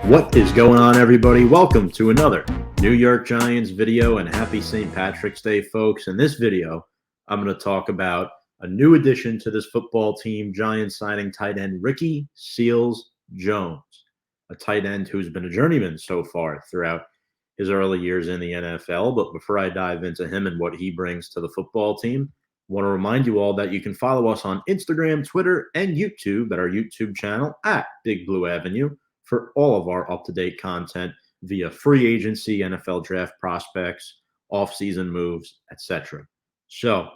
What is going on, everybody? Welcome to another New York Giants video, and happy St. Patrick's Day, folks. In this video, I'm going to talk about a new addition to this football team, Giants signing tight end Ricky SealsJones, a tight end who's been a journeyman so far throughout his early years in the NFL. But before I dive into him and what he brings to the football team, I want to remind you all that you can follow us on Instagram, Twitter, and YouTube at our YouTube channel at Big Blue Avenue for all of our up-to-date content via free agency, NFL draft prospects, off-season moves, etc. So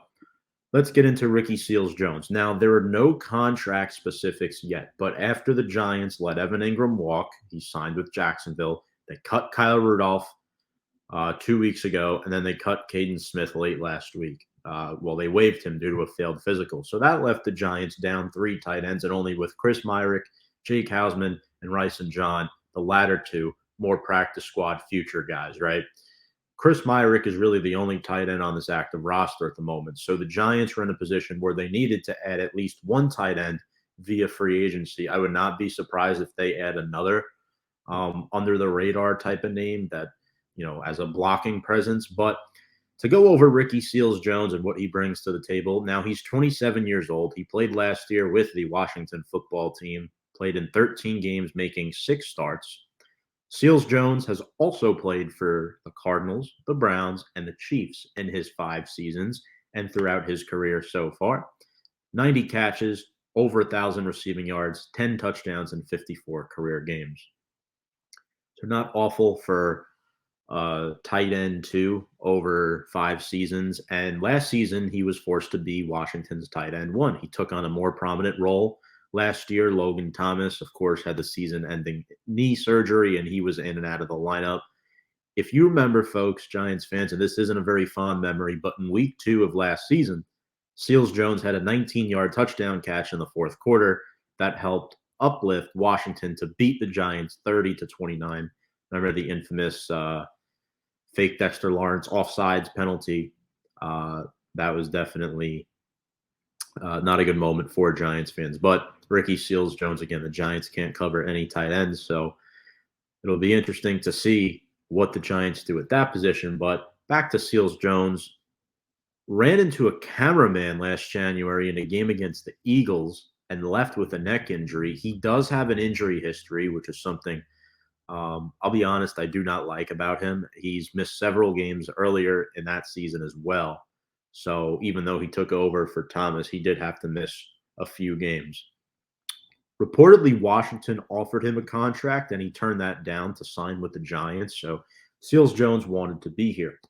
let's get into Ricky Seals-Jones. Now, there are no contract specifics yet, but after the Giants let Evan Ingram walk, he signed with Jacksonville. They cut Kyle Rudolph 2 weeks ago, and then they cut Caden Smith late last week. They waived him due to a failed physical. So that left the Giants down 3 tight ends, and only with Chris Myrick, Jake Hausman, and Rice and John, the latter two more practice squad future guys, right? Chris Myrick is really the only tight end on this active roster at the moment. So the Giants were in a position where they needed to add at least one tight end via free agency. I would not be surprised if they add another under the radar type of name that, as a blocking presence. But to go over Ricky Seals-Jones and what he brings to the table, now he's 27 years old. He played last year with the Washington football team, played in 13 games, making 6 starts. Seals-Jones has also played for the Cardinals, the Browns, and the Chiefs in his 5 seasons and throughout his career so far. 90 catches, over 1,000 receiving yards, 10 touchdowns, and 54 career games. So not awful for tight end 2 over 5 seasons. And last season, he was forced to be Washington's tight end 1. He took on a more prominent role. Last year, Logan Thomas, of course, had the season-ending knee surgery, and he was in and out of the lineup. If you remember, folks, Giants fans, and this isn't a very fond memory, but in week 2 of last season, Seals-Jones had a 19-yard touchdown catch in the 4th quarter that helped uplift Washington to beat the Giants 30-29. Remember the infamous fake Dexter Lawrence offsides penalty? That was definitely not a good moment for Giants fans. But Ricky Seals-Jones, again, the Giants can't cover any tight ends, so it'll be interesting to see what the Giants do at that position. But back to Seals-Jones, ran into a cameraman last January in a game against the Eagles and left with a neck injury. He does have an injury history, which is something I'll be honest, I do not like about him. He's missed several games earlier in that season as well. So even though he took over for Thomas, he did have to miss a few games. Reportedly, Washington offered him a contract, and he turned that down to sign with the Giants. So Seals-Jones wanted to be here.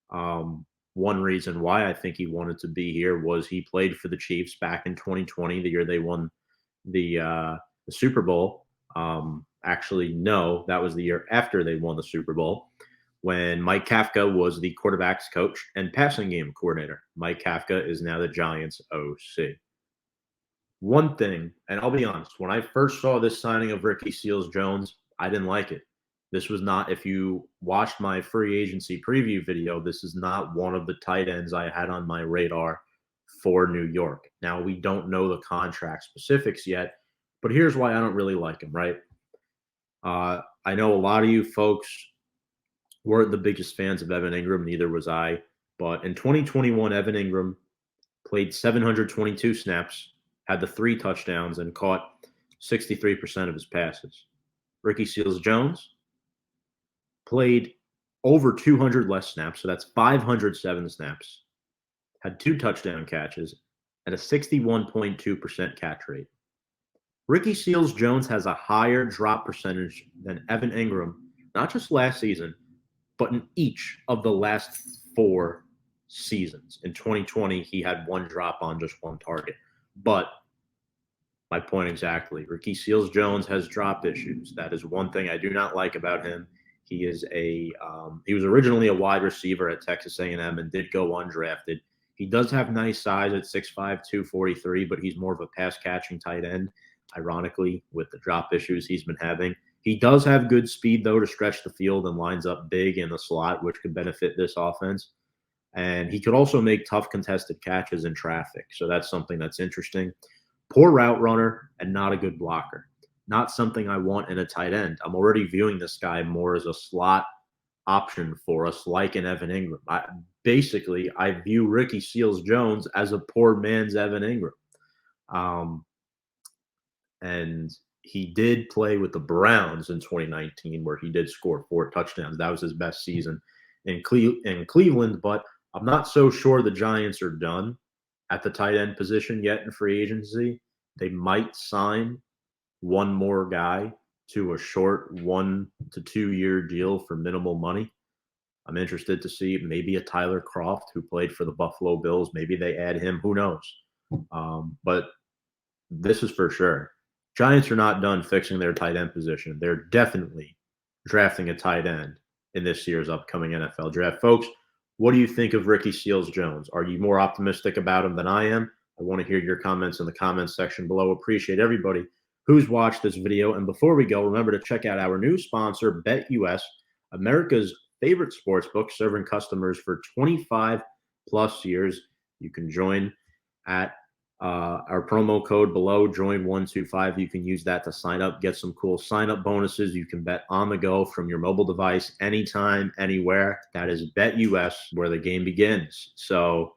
One reason why I think he wanted to be here was he played for the Chiefs back in 2020, the year they won the Super Bowl. Actually, no, that was the year after they won the Super Bowl, when Mike Kafka was the quarterback's coach and passing game coordinator. Mike Kafka is now the Giants OC. One thing, and I'll be honest, when I first saw this signing of Ricky Seals-Jones, I didn't like it. This was not, if you watched my free agency preview video, this is not one of the tight ends I had on my radar for New York. Now, we don't know the contract specifics yet, but here's why I don't really like him, right? I know a lot of you folks weren't the biggest fans of Evan Ingram, neither was I. But in 2021, Evan Ingram played 722 snaps, had the 3 touchdowns, and caught 63% of his passes. Ricky Seals-Jones played over 200 less snaps, so that's 507 snaps, had 2 touchdown catches, and a 61.2% catch rate. Ricky Seals-Jones has a higher drop percentage than Evan Ingram, not just last season, but in each of the last 4 seasons. In 2020, he had 1 drop on just 1 target. But my point exactly, Ricky Seals-Jones has drop issues. That is one thing I do not like about him. He is he was originally a wide receiver at Texas A&M and did go undrafted. He does have nice size at 6'5", 243, but he's more of a pass-catching tight end, ironically, with the drop issues he's been having. He does have good speed, though, to stretch the field and lines up big in the slot, which could benefit this offense. And he could also make tough contested catches in traffic. So that's something that's interesting. Poor route runner and not a good blocker. not something I want in a tight end. I'm already viewing this guy more as a slot option for us, like an Evan Ingram. I view Ricky Seals-Jones as a poor man's Evan Ingram. And he did play with the Browns in 2019, where he did score 4 touchdowns. That was his best season in Cleveland, but I'm not so sure the Giants are done at the tight end position yet in free agency. They might sign one more guy to a short 1 to 2 year deal for minimal money. I'm interested to see maybe a Tyler Kroft, who played for the Buffalo Bills. Maybe they add him. Who knows? But this is for sure. Giants are not done fixing their tight end position. They're definitely drafting a tight end in this year's upcoming NFL draft. Folks, what do you think of Ricky Seals-Jones? Are you more optimistic about him than I am? I want to hear your comments in the comments section below. Appreciate everybody who's watched this video. And before we go, remember to check out our new sponsor, BetUS, America's favorite sports book, serving customers for 25 plus years. You can join at our promo code below, join125. You can use that to sign up, get some cool sign up bonuses. You can bet on the go from your mobile device anytime, anywhere. That is BetUS, where the game begins. So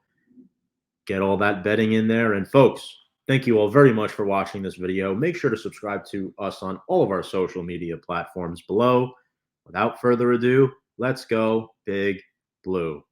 get all that betting in there. And folks, thank you all very much for watching this video. Make sure to subscribe to us on all of our social media platforms below. Without further ado, let's go Big Blue.